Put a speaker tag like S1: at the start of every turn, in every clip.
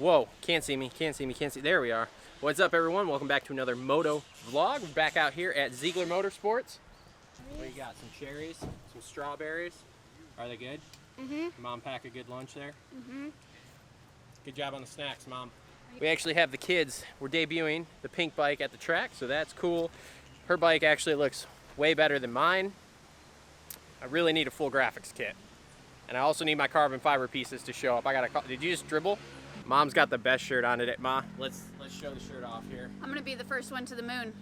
S1: Whoa, can't see me, can't see me, can't see. There we are. What's up, everyone? Welcome back to another Moto vlog. We're back out here at Zeigler Motorsports. What you got? Some cherries, some strawberries. Are they good? Mm-hmm. Mom pack a good lunch there? Mm-hmm. Good job on the snacks, Mom. We actually have the kids. We're debuting the pink bike at the track, so that's cool. Her bike actually looks way better than mine. I really need a full graphics kit. And I also need my carbon fiber pieces to show up. Did you just dribble? Mom's got the best shirt on today. Ma, let's show the shirt off here.
S2: I'm gonna be the first one to the moon.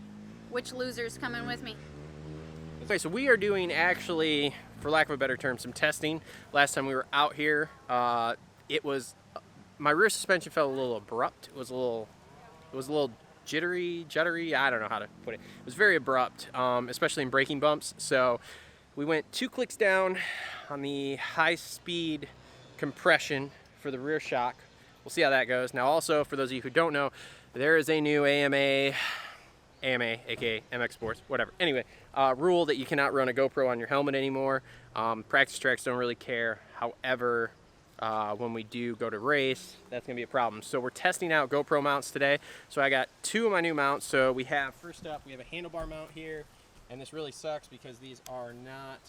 S2: Which loser's coming with me?
S1: Okay, so we are doing, actually, for lack of a better term, some testing. Last time we were out here, my rear suspension felt a little abrupt. It was a little jittery. I don't know how to put it. It was very abrupt, especially in braking bumps. So we went 2 clicks down on the high-speed compression for the rear shock. We'll see how that goes. Now, also, for those of you who don't know, there is a new AMA, aka MX Sports, whatever. Anyway, rule that you cannot run a GoPro on your helmet anymore. Practice tracks don't really care. However, when we do go to race, that's gonna be a problem. So we're testing out GoPro mounts today. So I got 2 of my new mounts. So we have, first up, we have a handlebar mount here, and this really sucks because these are not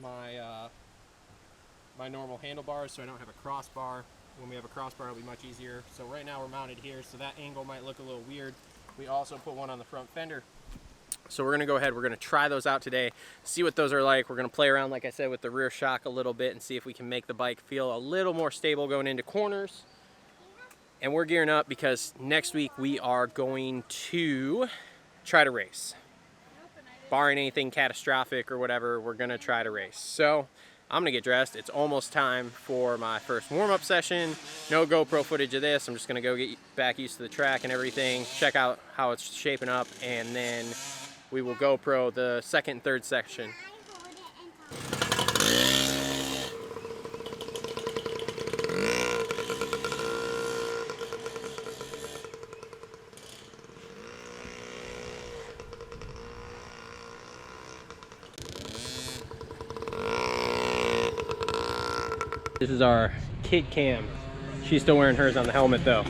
S1: my my normal handlebars, so I don't have a crossbar. When we have a crossbar, it'll be much easier. So right now we're mounted here, so that angle might look a little weird. We also put one on the front fender. So we're gonna go ahead, we're gonna try those out today, see what those are like. We're gonna play around, like I said, with the rear shock a little bit and see if we can make the bike feel a little more stable going into corners. And we're gearing up because next week we are going to try to race. Barring anything catastrophic or whatever, we're gonna try to race. So I'm gonna get dressed. It's almost time for my first warm-up session. No GoPro footage of this. I'm just gonna go get back used to the track and everything, check out how it's shaping up, and then we will GoPro the second and third section. This is our kid cam. She's still wearing hers on the helmet though.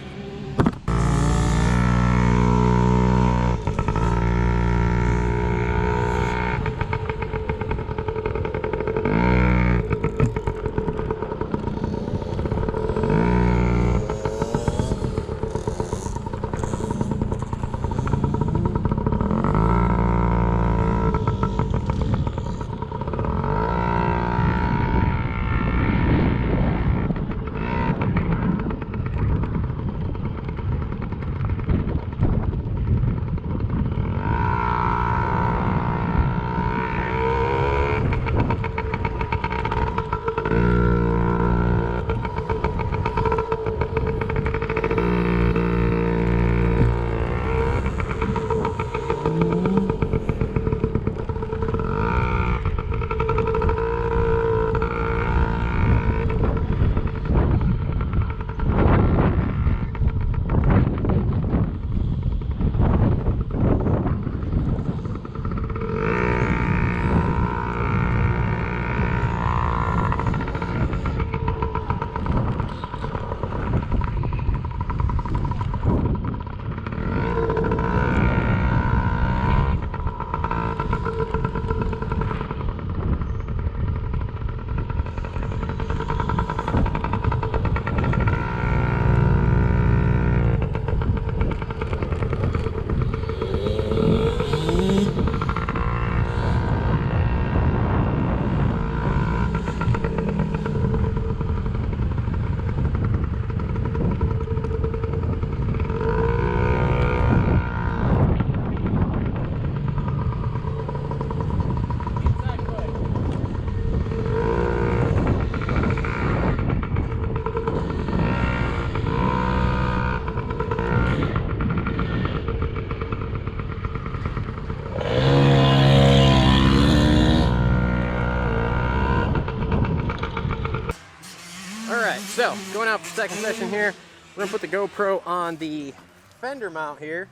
S1: So, going out for the second session here, we're gonna put the GoPro on the fender mount here,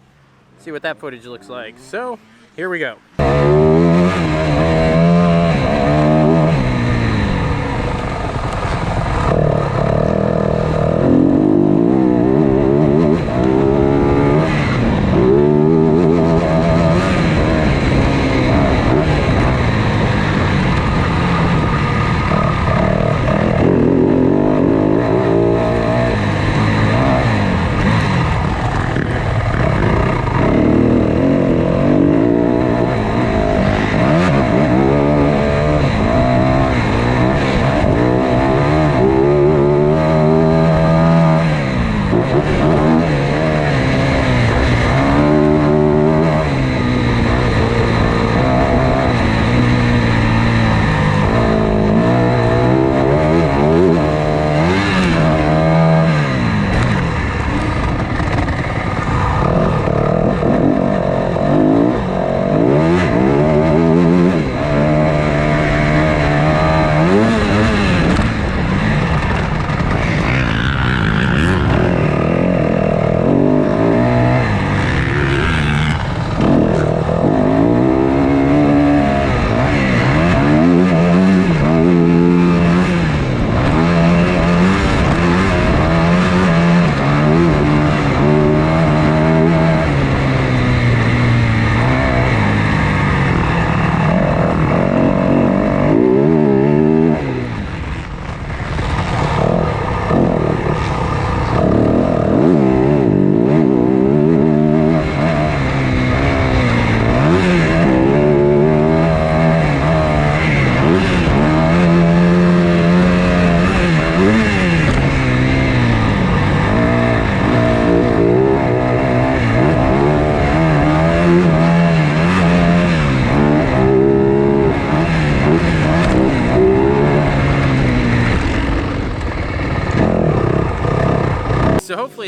S1: see what that footage looks like. So, here we go.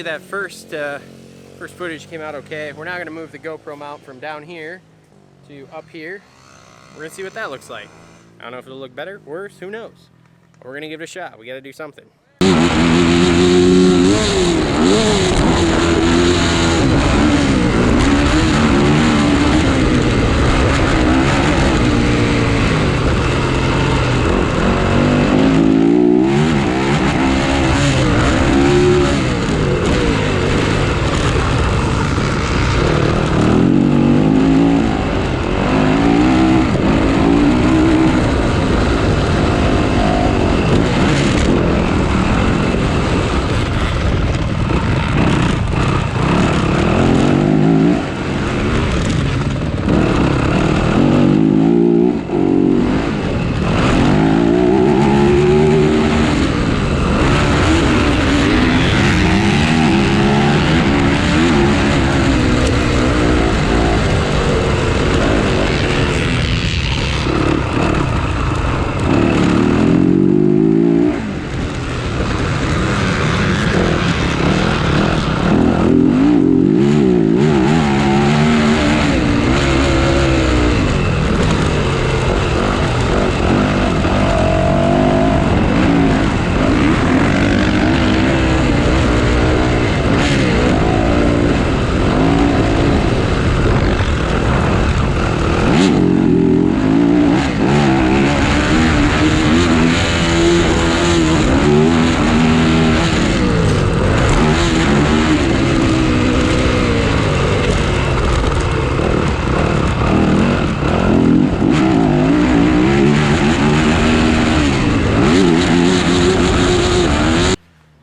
S1: hopefully that first footage came out okay. We're now going to move the GoPro mount from down here to up here. We're going to see what that looks like. I don't know if it'll look better, worse, who knows. But we're going to give it a shot. We got to do something.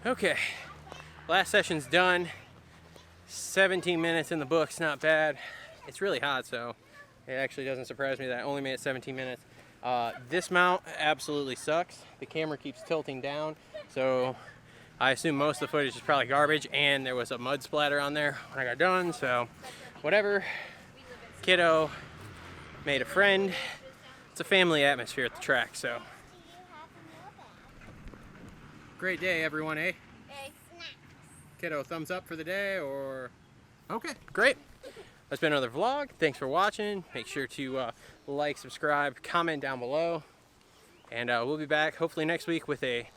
S1: Okay, last session's done. 17 minutes in the books, not bad. It's really hot, so it actually doesn't surprise me that I only made it 17 minutes. This mount absolutely sucks. The camera keeps tilting down, so I assume most of the footage is probably garbage, and there was a mud splatter on there when I got done, so whatever. Kiddo made a friend. It's a family atmosphere at the track, so. Great day, everyone, eh? Kiddo, thumbs up for the day, or? Okay, great. That's been another vlog. Thanks for watching. Make sure to like, subscribe, comment down below. And we'll be back hopefully next week with a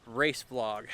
S1: race vlog.